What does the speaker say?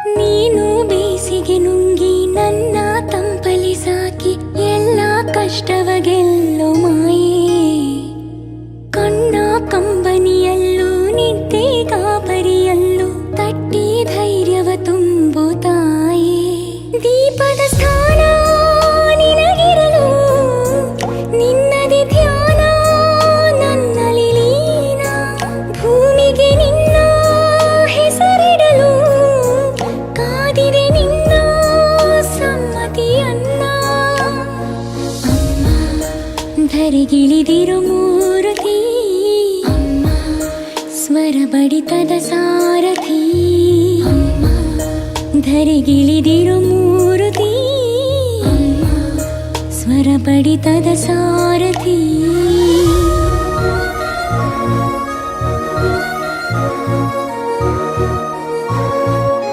ನೀನು ಬೇಸಿಗೆ ನುಂಗಿ ನನ್ನ ತಂಪಲಿ ಸಾಕಿ ಎಲ್ಲ ಕಷ್ಟವ ಗೆಲ್ಲೋ ಮಾಯೇ. ಕಣ್ಣ ಕಂಬನಿಯಲ್ಲೂ ನಿದ್ದೆ ಗಾಬರಿಯಲ್ಲೂ ತಟ್ಟಿ ಧೈರ್ಯವ ತುಂಬು ತಾಯೇ. ದೀಪದ ಸ್ಥಾನ ನಿನಗಿರಲು ನಿನ್ನದಿ ಧ್ಯಾನ ನನ್ನಲ್ಲಿ ಲೀನ. ಭೂಮಿಗೆ ನಿನ್ನ ಹೆಸರಿಡಲು ಕಾದಿದೆ ನಿನ್ನ ಸಮ್ಮತಿಯನ್ನ. ಅಮ್ಮ ಧರೆಗಿಳಿದಿರು ಮೂರುತಿ, ಅಮ್ಮ ಸ್ವರ ಬಡಿತದ ಸಾರಥಿ. ಅಮ್ಮ ಧರೆಗಿಳಿದಿರು ಮೂರುತಿ, ಅಮ್ಮ ಸ್ವರ ಬಡಿತದ ಸಾರಥಿ.